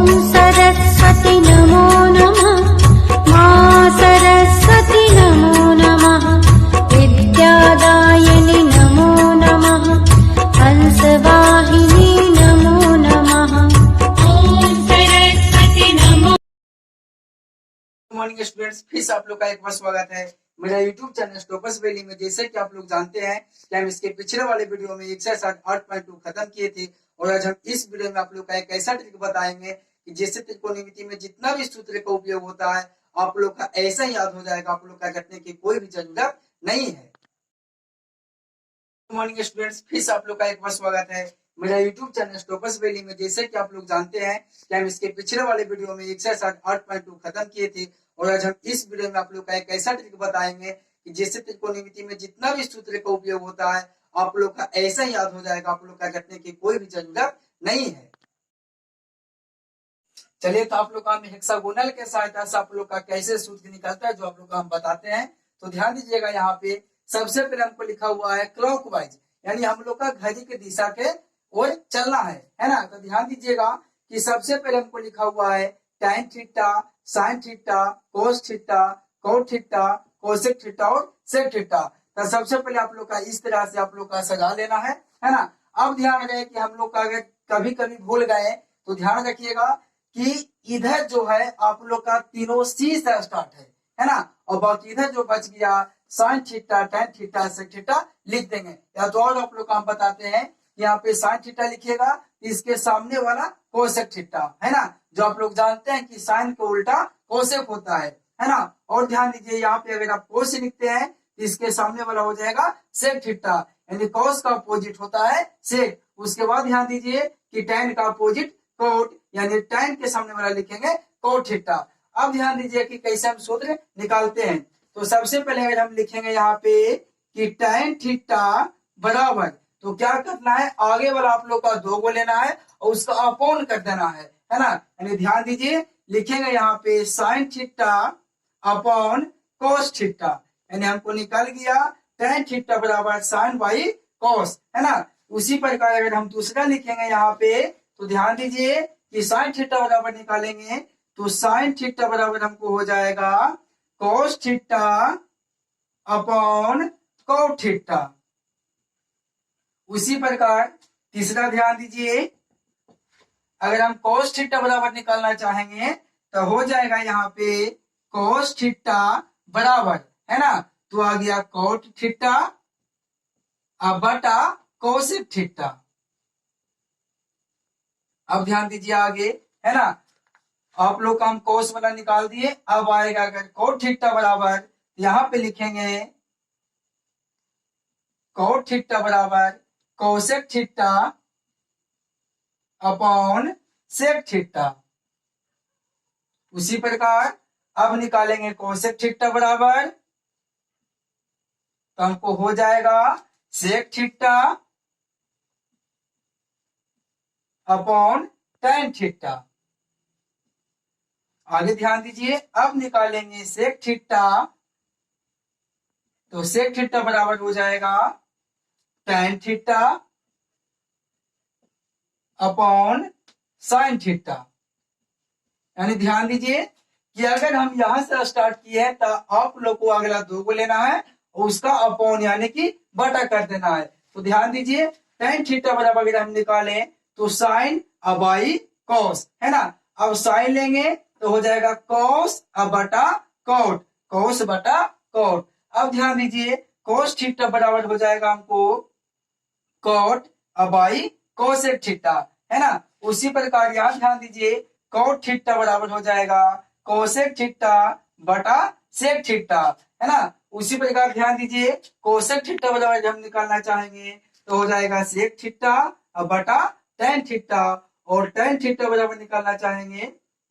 सरस्वती नमो नमः। मां सरस्वती नमो नमः। विद्यादायिनी नमो नमः। हंसवाहिनी नमो नमः। ॐ सरस्वती नमो। गुड मॉर्निंग स्टूडेंट्स, फिर से आप लोग का एक बार स्वागत है मेरा यूट्यूब चैनल टॉपर्स वैली में। जैसे कि आप लोग जानते हैं कि हम इसके पिछले वाले वीडियो में एक्सरसाइज 8.2 खत्म किए थे और आज हम इस वीडियो में आप लोग का एक ऐसा ट्रिक बताएंगे कि जिससे त्रिकोणमिति में जितना भी सूत्र का उपयोग होता है आप लोग का ऐसा ही याद हो जाएगा। आप लोग का रटने की कोई भी जरूरत नहीं है। गुड मॉर्निंग स्टूडेंट्स, फिर से आप लोग का एक बार स्वागत है मेरा यूट्यूब चैनल टॉपर्स वैली में। जैसे कि आप लोग जानते हैं कि हम इसके पिछले वाले वीडियो में एक्सरसाइज 8.2 खत्म किए थे और आज हम इस वीडियो में आप लोग का एक ऐसा ट्रिक बताएंगे कि जिससे त्रिकोणमिति में जितना भी सूत्र का उपयोग होता है आप लोग का ऐसा ही याद हो जाएगा। आप लोग का रटने की कोई भी जरूरत नहीं है। चलिए, तो आप लोग का हम हेक्सागोनल के सहायता से आप लोग का कैसे सूत्र निकलता है जो आप लोग का हम बताते हैं। तो ध्यान दीजिएगा, यहाँ पे सबसे पहले हमको लिखा हुआ है क्लॉकवाइज, यानी हम लोग का घड़ी की दिशा के ओर चलना है ना। तो ध्यान दीजिएगा कि सबसे पहले हमको लिखा हुआ है tan theta, sin theta, cos theta, cot theta, cosec theta और sec थीटा। तो सबसे पहले आप लोग का इस तरह से आप लोग का सजा लेना है ना। अब ध्यान रहे कि हम लोग का अगर कभी कभी भूल गए तो ध्यान रखिएगा कि इधर जो है आप लोग का तीनों सी से स्टार्ट है ना, और बाकी इधर जो बच गया sine theta, tan theta, sec theta लिख देंगे। या तो और आप लोग काम बताते हैं, यहाँ पे साइन थीटा लिखिएगा, इसके सामने वाला कोसेक थीटा है ना, जो आप लोग जानते हैं कि साइन का उल्टा कोसेक होता है ना। और ध्यान दीजिए यहाँ पे अगर आप कोस लिखते हैं तो इसके सामने वाला हो जाएगा सेक थीटा, यानी कोस का अपोजिट होता है सेक। उसके बाद ध्यान दीजिए कि टेन का अपोजिट कोट, यानी टेन के सामने वाला लिखेंगे कोट थीटा। अब ध्यान दीजिए कि कैसे हम सूत्र निकालते हैं। तो सबसे पहले अगर हम लिखेंगे यहाँ पे कि टेन थीटा बराबर, तो क्या करना है, आगे वाला आप लोग का 2 को लेना है और उसका अपॉन कर देना है ना। यानी ध्यान दीजिए लिखेंगे यहाँ पे sine theta upon cos theta, यानी हमको निकल गया टेन थीटा बराबर साइन बाई कोस है ना। उसी प्रकार अगर हम दूसरा लिखेंगे यहाँ पे तो ध्यान दीजिए कि साइन थीटा बराबर निकालेंगे तो साइन थीटा बराबर हमको हो जाएगा cos theta upon cot theta. उसी प्रकार तीसरा ध्यान दीजिए, अगर हम कोस थीटा बराबर निकालना चाहेंगे तो हो जाएगा यहाँ पे कोस थीटा बराबर है ना, तो आ गया कोट थीटा अब बटा कोसेक थीटा। अब ध्यान दीजिए आगे है ना, आप लोग का हम कोस वाला निकाल दिए। अब आएगा अगर कोट थीटा बराबर, यहाँ पे लिखेंगे कोट थीटा बराबर cosec theta upon sec theta. उसी प्रकार अब निकालेंगे कोसेक थीटा बराबर, तो हमको हो जाएगा sec theta upon tan theta. आगे ध्यान दीजिए, अब निकालेंगे सेक थीटा, तो सेक थीटा बराबर हो जाएगा tan theta upon sine theta. यानी ध्यान दीजिए कि अगर हम यहां से स्टार्ट किए हैं तो आप लोग को अगला 2 को लेना है और उसका अपॉन यानी कि बटा कर देना है। तो ध्यान दीजिए टेन थीटा बराबर अगर हम निकालें तो साइन अब बाई कॉस है ना। अब साइन लेंगे तो हो जाएगा कॉस अब बटा कोट, कॉस बटा कोट। अब ध्यान दीजिए कॉस थीटा बराबर हो जाएगा हमको कोट अब बाई कोसेक थीटा है ना। उसी प्रकार यहाँ ध्यान दीजिए कोट थीटा बराबर हो जाएगा कोसेक थीटा बटा सेक थीटा है ना। उसी प्रकार ध्यान दीजिए कोसेक थीटा बराबर हम निकालना चाहेंगे तो हो जाएगा सेक थीटा बटा टेन थीटा, और टेन थीटा बराबर निकालना चाहेंगे,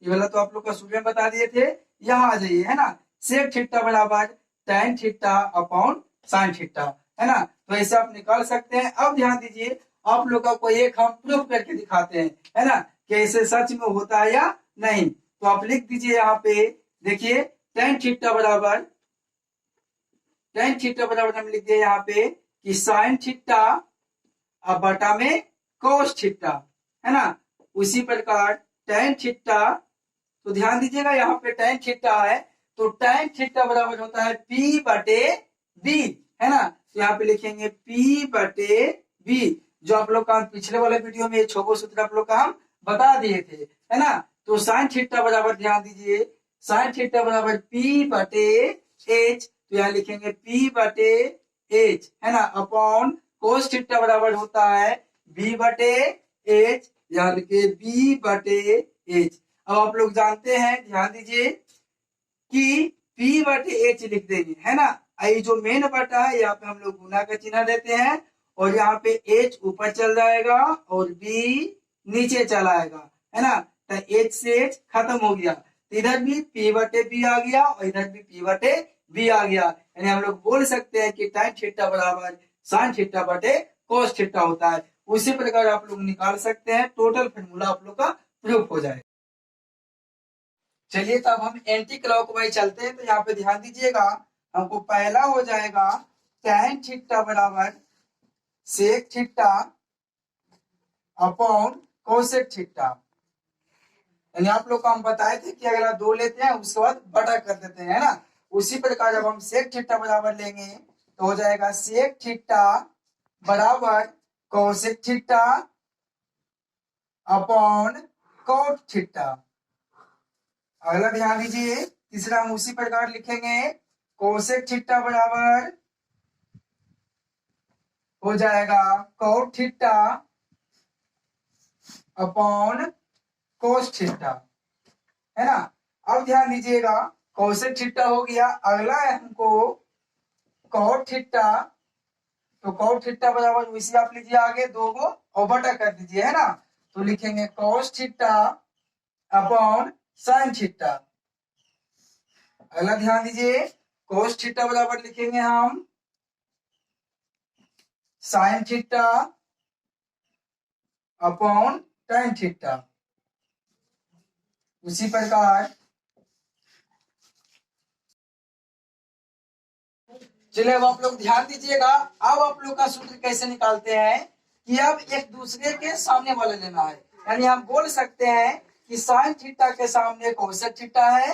ये वाला तो आप लोग का सूत्र में बता दिए थे, यहाँ आ जाइए है ना, सेक थीटा बराबर tan theta upon sine theta है ना। तो ऐसे आप निकाल सकते हैं। अब ध्यान दीजिए आप लोग को एक हम प्रूफ करके दिखाते हैं है ना, कि ऐसे सच में होता है या नहीं। तो आप लिख दीजिए यहाँ पे, देखिए टेन थीटा बराबर हम लिख दिए यहाँ पे कि साइन थीटा अब बटा में कोस थीटा है ना। उसी प्रकार tan थीटा, तो ध्यान दीजिएगा यहाँ पे tan थीटा है, तो tan थीटा बराबर होता है P बटे B, है ना। तो यहाँ पे लिखेंगे P बटे B, जो आप लोग का पिछले वाले वीडियो में छोगो सूत्र आप लोग का हम बता दिए थे, है ना। तो sin थीटा बराबर ध्यान दीजिए, sin थीटा बराबर P बटे H, तो यहाँ लिखेंगे P बटे H, है ना, अपॉन cos थीटा बराबर होता है B बटे H, यहाँ लिखे B बटे H। अब आप लोग जानते हैं, ध्यान दीजिए कि P बटे H लिख देंगे, है ना। ये जो मेन बटा है यहाँ पे हम लोग गुना का चिन्ह देते हैं, और यहाँ पे H ऊपर चल जाएगा और B नीचे चला आएगा, है ना। तो H से H खत्म हो गया, तो इधर भी P बटे B आ गया और इधर भी P बटे B आ गया, यानी हम लोग बोल सकते हैं कि tan थीटा बराबर sin थीटा बटे cos थीटा होता है। उसी प्रकार आप लोग निकाल सकते हैं, टोटल फॉर्मूला आप लोग का प्रूफ हो जाएगा। चलिए, तब हम एंटी क्लॉकवाइज चलते हैं, तो यहाँ पे ध्यान दीजिएगा, हमको पहला हो जाएगा tan थीटा बराबर sec theta upon cosec theta, यानी आप लोग को हम बताए थे कि अगर आप 2 लेते हैं उसके बाद बटा कर देते हैं, है ना। उसी प्रकार जब हम sec थीटा बराबर लेंगे तो हो जाएगा sec थीटा बराबर cosec theta upon cot theta. अगला ध्यान दीजिए, तीसरा हम उसी प्रकार लिखेंगे, कोसेक थीटा बराबर हो जाएगा cot theta upon cos theta, है ना। अब ध्यान दीजिएगा, कोसेक थीटा हो गया, अगला है हमको cot थीटा, तो cot थीटा बराबर वैसे आप लीजिए आगे 2 को और बटा कर दीजिए, है ना। तो लिखेंगे cos theta upon sin theta. अगला ध्यान दीजिए, cos थीटा बराबर लिखेंगे हम sin theta upon tan theta. उसी प्रकार चलिए, अब आप लोग ध्यान दीजिएगा, अब आप लोग का सूत्र कैसे निकालते हैं कि अब एक दूसरे के सामने वाला लेना है, यानी हम बोल सकते हैं कि sin थीटा के सामने कोसेक थीटा है,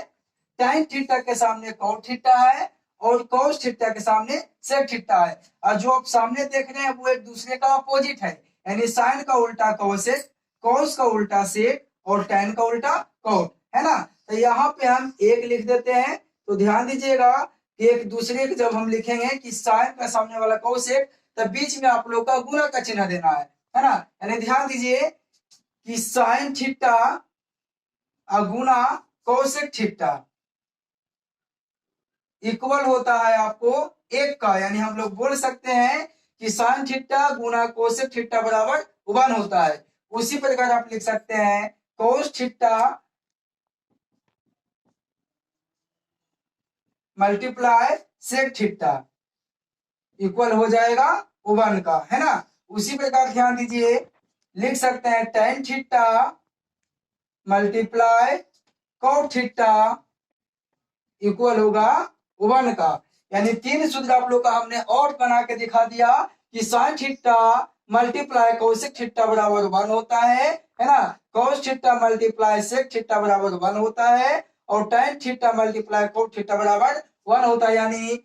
tan थीटा के सामने cot थीटा है और cos थीटा के सामने sec थीटा है। और जो आप सामने देख रहे हैं वो एक दूसरे का अपोजिट है, यानी sin का उल्टा कोसेक, cos का उल्टा sec और tan का उल्टा cot, है ना। तो यहाँ पे हम एक लिख देते हैं, तो ध्यान दीजिएगा कि एक दूसरे के जब हम लिखेंगे कि sin का सामने वाला कोसेक, तब बीच में आप लोग का गुना का चिन्ह देना है ना। यानी ध्यान दीजिए कि sin थीटा गुना कोसेक थीटा इक्वल होता है आपको 1 का, यानी हम लोग बोल सकते हैं कि sin थीटा गुना कोसेक थीटा बराबर 1 होता है। उसी प्रकार आप लिख सकते हैं cos theta multiply sec theta equal हो जाएगा 1 का, है ना। उसी प्रकार ध्यान दीजिए, लिख सकते हैं tan theta multiply cot theta equal होगा 1 का, यानी 3 सूत्र आप लोग का हमने और बना के दिखा दिया कि sin theta multiply cosec theta बराबर 1 होता है ना। cos theta multiply sec theta बराबर 1 होता है और tan theta multiply cot theta बराबर 1 होता है, यानी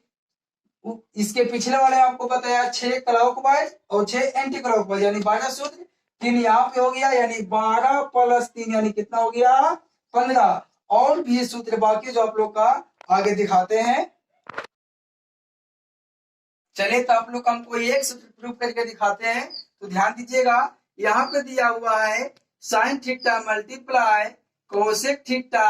इसके पिछले वाले आपको बताया 6 क्लॉकवाइज और 6 एंटी क्लॉकवाइज, यानी 12 सूत्र, 3 यहाँ पे हो गया, यानी 12 प्लस 3 यानी कितना हो गया 15, और भी सूत्र बाकी जो आप लोग का आगे दिखाते हैं। चलिए, तो आप लोग हमको एक सूत्र प्रूफ करके दिखाते हैं, तो ध्यान दीजिएगा, यहाँ पे दिया हुआ है sin theta multiply cosec theta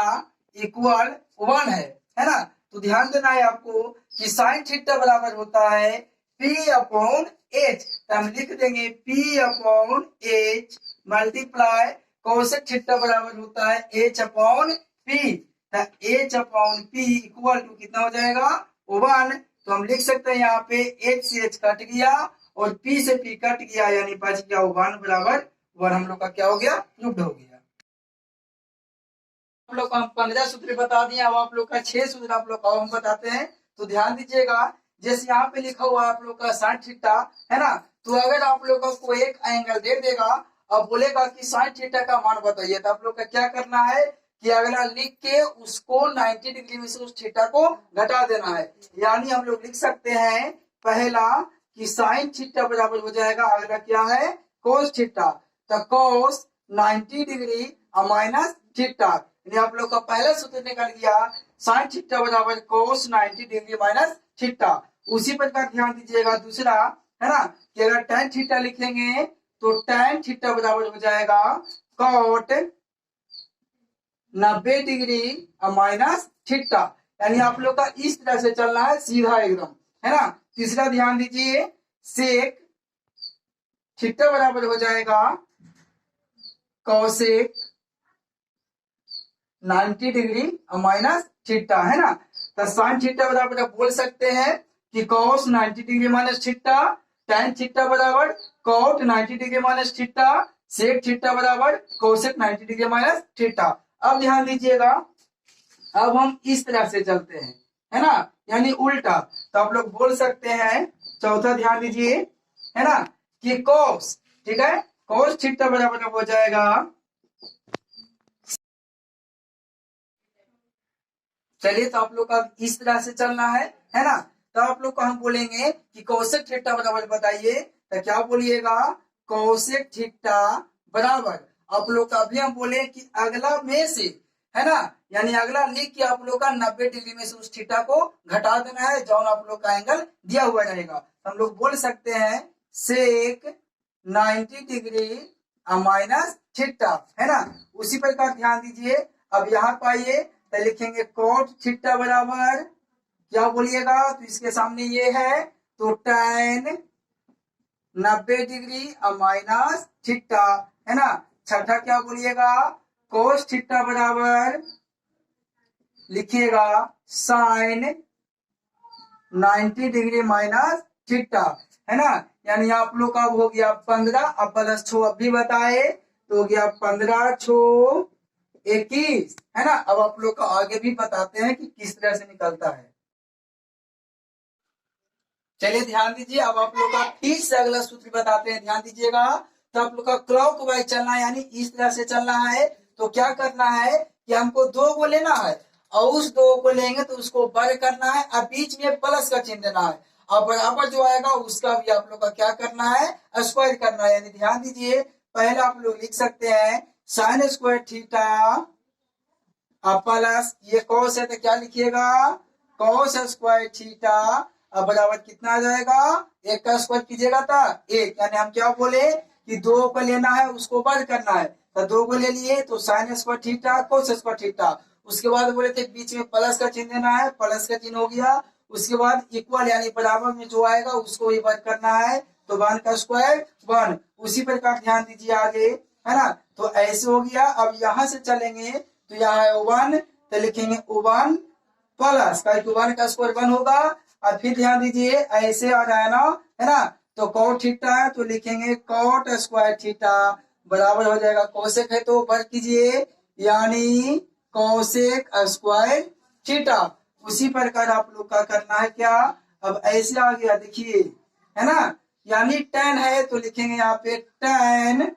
equal 1 है ना। तो ध्यान देना है आपको कि sin थीटा बराबर होता है P अपॉन H, तो हम लिख देंगे P upon H multiply cosec theta बराबर होता है H अपॉन P, तो H upon P equal to कितना हो जाएगा 1, तो हम लिख सकते हैं यहाँ पे H से H कट गया और P से P कट गया, यानी बच गया 1 बराबर 1, हम लोग का क्या हो गया प्रूव्ड हो गया। आप लोग को हम 15 सूत्र बता दिए, अब आप लोग का 6 सूत्र आप लोग को हम बताते हैं, तो ध्यान दीजिएगा, जैसे यहाँ पे लिखा हुआ आप लोग का sin थीटा है ना, तो अगर आप लोगों को एक एंगल दे देगा अब बोलेगा कि साइन थीटा का मान बताइए, तो आप लोग का क्या करना है कि अगला लिख के उसको 90 डिग्री में से उस थीटा को घटा देना है। यानी हम लोग लिख सकते हैं पहला कि साइन थीटा बराबर हो जाएगा, अगला क्या है कोस थीटा, तो कोस 90 डिग्री माइनस थीटा, यानी आप लोग का पहला सूत्र निकल गया साइन थीटा बराबर कोस 90 डिग्री माइनस थीटा। उसी प्रकार ध्यान दीजिएगा दूसरा है ना कि अगर tan थीटा लिखेंगे तो tan थीटा बराबर हो जाएगा कॉट 90 डिग्री माइनस थीटा, यानी आप लोग का इस तरह से चलना है सीधा एकदम, है ना। तीसरा ध्यान दीजिए सेक थीटा बराबर हो जाएगा कॉसेक 90 डिग्री माइनस थीटा, है ना। तो साइन थीटा बराबर आप बोल सकते हैं कि cos 90 degree minus theta, tan theta बराबर cot 90 degree minus theta, sec theta बराबर cosec 90 डिग्री माइनस थीटा। अब ध्यान दीजिएगा, अब हम इस तरह से चलते हैं, है ना, यानी उल्टा। तो आप लोग बोल सकते हैं चौथा ध्यान दीजिए, है ना, कि cos, ठीक है, cos थीटा बराबर हो जाएगा, चलिए तो आप लोग का इस तरह से चलना है ना। तो आप लोग को हम बोलेंगे कि कोसेक थीटा बराबर बताइए, तो क्या बोलिएगा कोसेक थीटा बराबर, आप लोग का अभी हम बोले कि अगला में से, है ना, यानी अगला लिख के आप लोग का 90 डिग्री में से उस थीटा को घटा देना है जो आप लोग का एंगल दिया हुआ रहेगा। हम लोग बोल सकते हैं सेक 90 डिग्री माइनस थीटा, है ना। उसी प्रकार ध्यान दीजिए, अब यहाँ पाइए तो लिखेंगे कोट थीटा बराबर क्या बोलिएगा, तो इसके सामने ये है तो tan 90 डिग्री माइनस थीटा, है ना। छठा क्या बोलिएगा कोस थीटा बराबर लिखिएगा साइन 90 डिग्री माइनस थीटा, है ना। यानी आप लोग का हो गया 15, अब प्लस 6 अब भी बताए तो हो गया 15 6 21, है ना। अब आप लोग का आगे भी बताते हैं कि किस तरह से निकलता है। चलिए ध्यान दीजिए, अब आप लोग का फिर से अगला सूत्र बताते हैं, ध्यान दीजिएगा। तो आप लोग का क्लॉकवाइज चलना है, यानी इस तरह से चलना है। तो क्या करना है कि हमको 2 को लेना है और उस 2 को लेंगे तो उसको वर्ग करना है और बीच में प्लस का चिन्ह देना है, और बराबर जो आएगा उसका भी आप लोग का क्या करना है स्क्वायर करना है। यानी ध्यान दीजिए, पहले आप लोग लिख सकते हैं साइन स्क्वायर थीटा प्लस ये कॉस है तो क्या लिखिएगा कॉस स्क्वायर थीटा, अब बराबर कितना आ जाएगा 1 का स्क्वायर कीजिएगा था 1, यानी हम क्या बोले कि 2 को लेना है उसको वर्ग करना है, तो 2 को ले लिए तो sign square theta cos square theta. उसके बाद बोले थे बीच में प्लस का चिन्ह देना है, प्लस का चिन्ह हो गया। उसके बाद इक्वल यानी बराबर में जो आएगा उसको ही वर्ग करना है, तो 1 का स्क्वायर 1। उसी प्रकार ध्यान दीजिए आगे, है ना। तो ऐसे हो गया। अब यहाँ से चलेंगे तो यहाँ है 1, तो लिखेंगे 1 प्लस 1 का स्क्वायर 1 होगा। और फिर ध्यान दीजिए ऐसे आ रहा है ना, है ना, तो कॉट थीटा है तो लिखेंगे कॉट स्क्वायर थीटा बराबर हो जाएगा कोसेक है तो वर्ग कीजिए यानी कोसेक स्क्वायर थीटा। उसी प्रकार आप लोग का करना है क्या, अब ऐसे आ गया देखिए, है ना, यानी tan है तो लिखेंगे यहाँ पे tan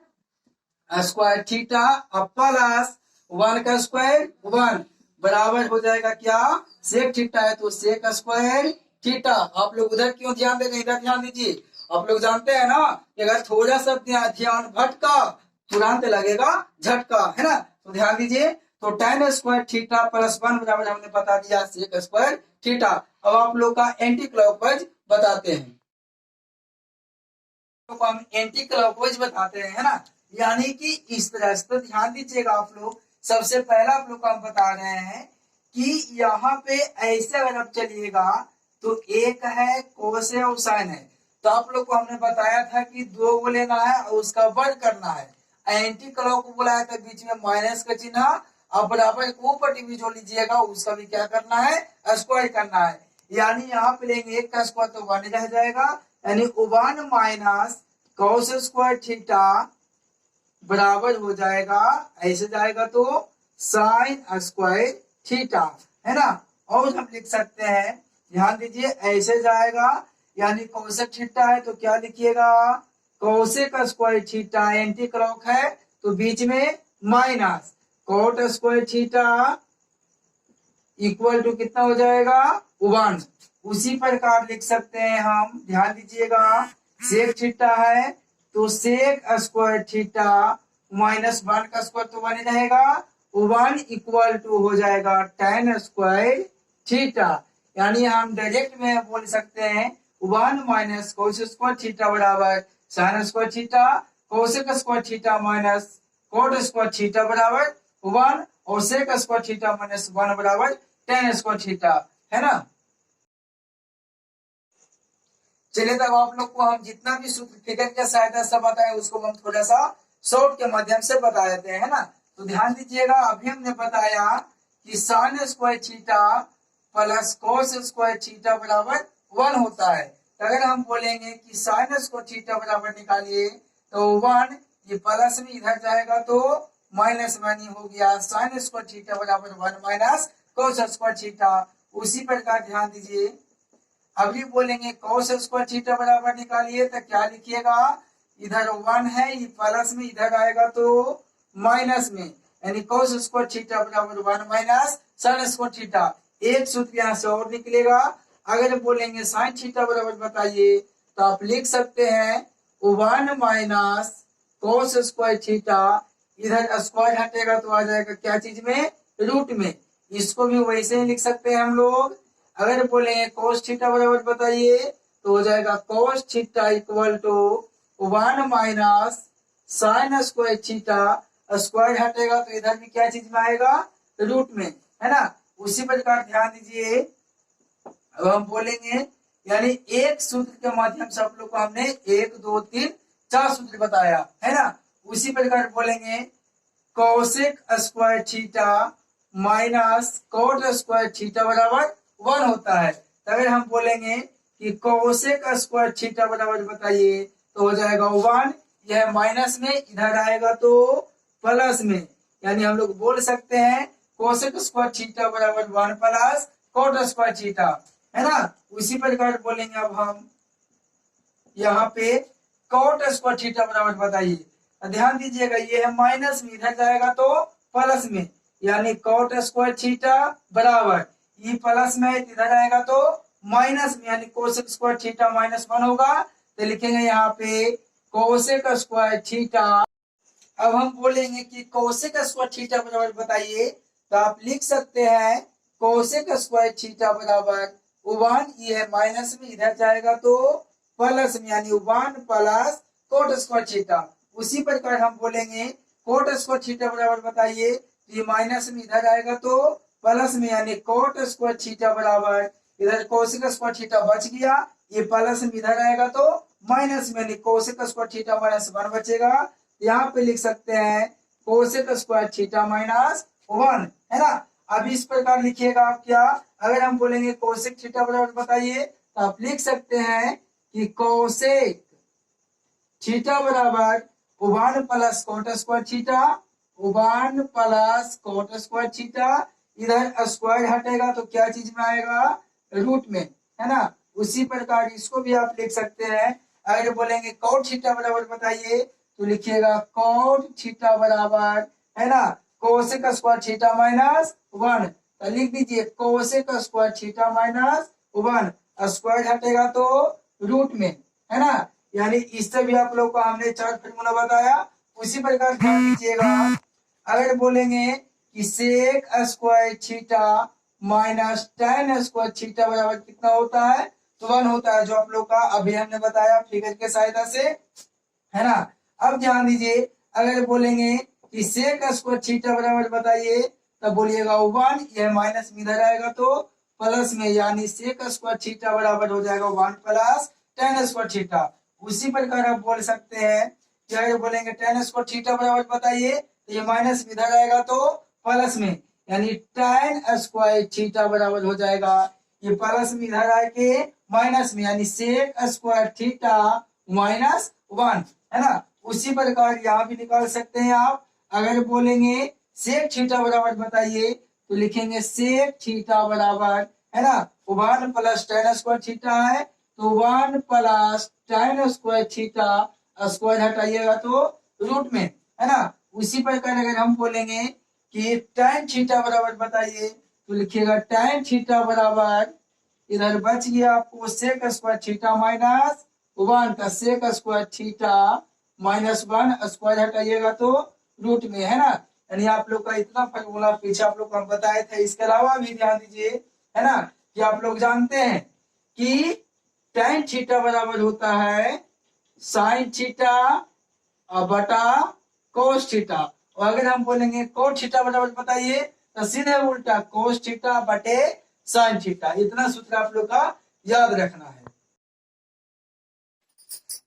स्क्वायर थीटा प्लस 1 का स्क्वायर 1 बराबर हो जाएगा क्या सेक थीटा है तो सेक स्क्वायर थीटा। आप लोग उधर क्यों ध्यान दे रहे हैं, इधर ध्यान दीजिए। आप लोग जानते हैं ना कि अगर थोड़ा सा ध्यान भटका तुरंत लगेगा झटका, है ना। तो ध्यान दीजिए, तो tan स्क्वायर थीटा प्लस 1 बराबर हमने बता दिया सेक स्क्वायर थीटा। अब आप लोग का एंटी क्लॉकवाइज बताते हैं, तो हम एंटी क्लॉकवाइज बताते हैं, है ना, यानी कि इस तरह से। तो ध्यान दीजिएगा आप लोग, सबसे पहला आप लोग को हम बता रहे हैं कि यहाँ पे ऐसे अगर आप चलिएगा तो एक है कोस है और साइन है, तो आप लोग को हमने बताया था कि 2 को लेना है और उसका वर्ग करना है। एंटी क्लॉक को बुलाया था बीच में माइनस का चिन्ह, अब बराबर ऊपर भी जो लीजिएगा उसका भी क्या करना है स्क्वायर करना है। यानी यहाँ पे लेंगे 1 का स्क्वायर तो 1 रह जाएगा, यानी 1 माइनस कॉस स्क्वायर थीटा बराबर हो जाएगा ऐसे जाएगा तो साइन स्क्वायर थीटा, है ना। और हम लिख सकते हैं, ध्यान दीजिए ऐसे जाएगा यानी कोसेक थीटा है तो क्या लिखिएगा cosec square theta anti clock है तो बीच में minus cot square theta equal to कितना हो जाएगा 1। उसी प्रकार लिख सकते हैं हम, ध्यान दीजिएगा, सेक थीटा है तो सेक स्क्वायर थीटा माइनस 1 का स्क्वायर तो 1 रहेगा, 1 इक्वल टू हो जाएगा tan स्क्वायर थीटा। यानी हम डायरेक्ट में बोल सकते हैं 1 माइनस कोस स्क्वायर थीटा बराबर sign square theta, cosec square theta minus cot square theta बराबर 1 और सेक स्क्वायर थीटा माइनस 1 बराबर tan स्क्वायर थीटा, है ना। चलिए तब आप लोग को हम जितना भी सूत्र फिगर की सहायता से बताए उसको हम थोड़ा सा शॉर्ट के माध्यम से बता देते हैं, है ना। तो ध्यान दीजिएगा, अभी हमने बताया कि sign square theta plus cos square theta बराबर 1 होता है। तो अगर हम बोलेंगे कि साइन स्क्वायर थीटा बराबर निकालिए तो 1 ये प्लस में इधर जाएगा तो माइनस में हो गया साइन स्क्वायर थीटा बराबर 1 माइनस कोस स्क्वायर थीटा। उसी प्रकार ध्यान दीजिए, अभी बोलेंगे कोस स्क्वायर थीटा बराबर निकालिए तो क्या लिखिएगा, इधर 1 है ये प्लस में इधर आएगा तो माइनस में, यानी कोस स्क्वायर थीटा बराबर 1 माइनस साइन स्क्वायर थीटा। एक सूत्र यहाँ से और निकलेगा। अगर बोलेंगे साइन थीटा बराबर बताइए तो आप लिख सकते हैं 1 माइनस कोस स्क्वायर थीटा, इधर स्क्वायर हटेगा तो आ जाएगा क्या चीज में, रूट में। इसको भी वैसे ही लिख सकते हैं हम लोग। अगर बोलेंगे कोस थीटा बराबर बताइए तो हो जाएगा cos theta equal to 1 minus sine square theta, square हटेगा तो इधर भी क्या चीज में आएगा, रूट में, है ना। उसी प्रकार ध्यान दीजिए, अब हम बोलेंगे यानी एक सूत्र के माध्यम से आप लोग को हमने 1 2 3 4 सूत्र बताया, है ना। उसी प्रकार बोलेंगे cosec square theta minus cot square theta बराबर 1 होता है। तो अगर हम बोलेंगे कि कोसेक स्क्वायर थीटा बराबर बताइए तो हो जाएगा 1, यह माइनस में इधर आएगा तो प्लस में, यानी हम लोग बोल सकते हैं कोसेक स्क्वायर थीटा बराबर 1 प्लस कोट स्क्वायर थीटा, है ना। उसी प्रकार बोलेंगे अब हम यहाँ पे कोट स्क्वायर थीटा बराबर बताइए, ध्यान दीजिएगा ये है माइनस में इधर जाएगा तो प्लस में, यानी कोट स्क्वायर थीटा बराबर ये प्लस में इधर आएगा तो माइनस में, यानी कोसेक स्क्वायर थीटा माइनस 1 होगा। तो लिखेंगे यहाँ पे कोसेक स्क्वायर थीटा। अब हम बोलेंगे कि कोसेक स्क्वायर थीटा बराबर बताइए तो आप लिख सकते हैं कोसेक स्क्वायर थीटा बराबर 1, ये है माइनस में इधर जाएगा तो प्लस में, यानी 1 प्लस कोट स्क्वायर थीटा। उसी प्रकार हम बोलेंगे कोट स्क्वायर थीटा बराबर बताइए तो ये माइनस में इधर आएगा तो प्लस में, यानी कोट स्क्वायर थीटा बराबर इधर कोसेक स्क्वायर थीटा बच गया, ये प्लस में इधर आएगा तो माइनस में, यानी कोसेक स्क्वायर थीटा माइनस 1 बचेगा। यहाँ पे लिख सकते हैं कोसेक स्क्वायर थीटा माइनस 1, है ना। अब इस प्रकार लिखिएगा आप क्या, अगर हम बोलेंगे कोसेक थीटा बराबर बताइए तो आप लिख सकते हैं कि कोसेक थीटा बराबर 1 plus coat square theta, 1 plus coat square theta, इधर स्क्वायर हटेगा तो क्या चीज में आएगा, रूट में, है ना। उसी प्रकार इसको भी आप लिख सकते हैं। अगर बोलेंगे कोट थीटा बराबर बताइए तो लिखिएगा कोट थीटा बराबर, है ना, कोसेक स्क्वायर थीटा माइनस 1। तो लिख दीजिए cosec square theta minus 1, square हटेगा तो रूट में, है ना। यानी इससे भी आप लोग को हमने 4 फॉर्मूला बताया। उसी प्रकार ध्यान दीजिएगा, अगर बोलेंगे कि sec square theta minus tan square theta बराबर कितना होता है, तो 1 होता है, जो आप लोग का अभी हमने बताया फिगर के सहायता से, है ना। अब ध्यान दीजिए, अगर बोलेंगे कि सेक स्क्वायर थीटा बराबर बताइए तब बोलिएगा 1, यह माइनस में इधर आएगा तो प्लस में, यानी सेक स्क्वायर थीटा बराबर हो जाएगा 1 प्लस tan स्क्वायर थीटा। उसी प्रकार आप बोल सकते हैं कि अगर बोलेंगे tan स्क्वायर थीटा बराबर बताइए तो ये माइनस में इधर आएगा तो प्लस में, यानी tan स्क्वायर थीटा बराबर हो जाएगा ये प्लस में इधर आके माइनस में, यानी सेक स्क्वायर थीटा माइनस 1, है ना। उसी प्रकार यहाँ भी निकाल सकते हैं आप। अगर बोलेंगे सेक थीटा बराबर बताइए तो लिखेंगे सेक थीटा बराबर, है ना, 1 प्लस tan स्क्वायर थीटा है तो 1 plus tan square theta square हटाइएगा तो रूट में, है ना। उसी प्रकार अगर हम बोलेंगे कि tan थीटा बराबर बताइए, तो लिखिएगा tan थीटा बराबर, इधर बच गया आपको सेक स्क्वायर थीटा माइनस 1 का sec square theta minus 1 square हटाइएगा तो रूट में, है ना। यानी आप लोग का इतना फॉर्मूला पीछे आप लोग को हम बताए थे। इसके अलावा भी ध्यान दीजिए, है ना, कि आप लोग जानते हैं कि tan थीटा बराबर होता है sin थीटा बटा cos थीटा। और अगर हम बोलेंगे cos थीटा बराबर बताइए, तो सीधे उल्टा cos थीटा बटे sin थीटा। इतना सूत्र आप लोग का याद रखना है।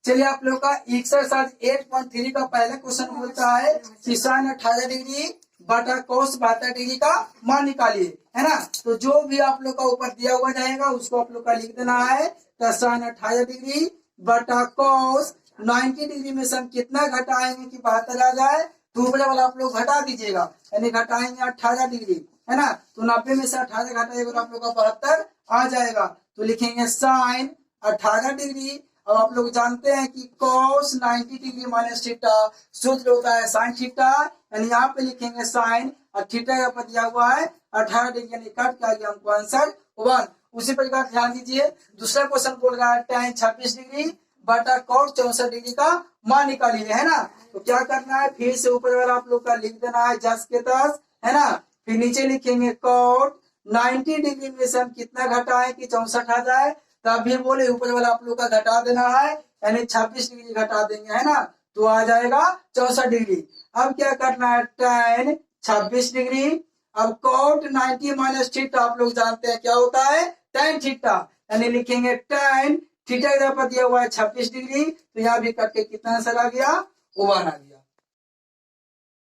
चलिए आप लोग का एक्सरसाइज 8.3 का पहला क्वेश्चन बोलता है कि sin 18 डिग्री बटा cos 72 डिग्री का मान निकालिए, है ना। तो जो भी आप लोग का ऊपर दिया हुआ रहेगा उसको आप लोग का लिख देना है। तो sin 18 डिग्री बटा cos 90 डिग्री में से हम कितना घटाएंगे कि 72 आ जाए, तो ऊपर वाला आप लोग घटा दीजिएगा, यानी घटाएंगे 18 डिग्री, है ना। तो 90 में से 18 घटाएगा तो आप लोग का 72 आ जाएगा। तो लिखेंगे sin 18 डिग्री। अब आप लोग जानते हैं कि cos 90 डिग्री माइनस थीटा सूत्र होता है sin थीटा, यानी यहाँ पे लिखेंगे sin और थीटा का पद दिया हुआ है 18 डिग्री, यानी कट के आ गया हमको आंसर 1। उसी प्रकार ध्यान दीजिए, दूसरा क्वेश्चन बोल रहा है tan 26 डिग्री बटा cot 64 डिग्री का मान निकालिए, है ना। तो क्या करना है, फिर से ऊपर वाला आप लोग का लिख देना है जस के तस, है ना। फिर नीचे लिखेंगे cot 90 डिग्री में से हम कितना घटाएं कि 64 आ जाए, तब भी बोले ऊपर वाला आप लोग का घटा देना है, यानी 26 डिग्री घटा देंगे, है ना, तो आ जाएगा 64 डिग्री। अब क्या करना है, tan 26 डिग्री, अब cot 90 माइनस थीटा आप लोग जानते हैं क्या होता है tan थीटा, यानी लिखेंगे tan थीटा इधर पर दिया हुआ है 26 डिग्री, तो यहाँ भी करके कितना आंसर आ गया, 1 आ गया।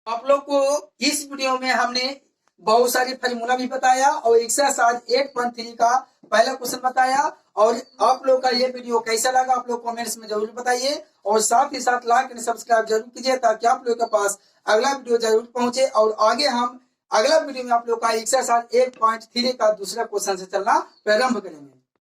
आप लोग को इस वीडियो में हमने बहुत सारी फार्मूला भी बताया और एक्सरसाइज 8.3 का पहला क्वेश्चन बताया। और आप लोग का ये वीडियो कैसा लगा आप लोग कमेंट्स में जरूर बताइए, और साथ ही साथ लाइक एंड सब्सक्राइब जरूर कीजिए ताकि आप लोग के पास अगला वीडियो जरूर पहुंचे। और आगे हम अगला वीडियो में आप लोग का एक्सरसाइज 8.3 का दूसरा क्वेश्चन से चलना प्रारंभ करेंगे।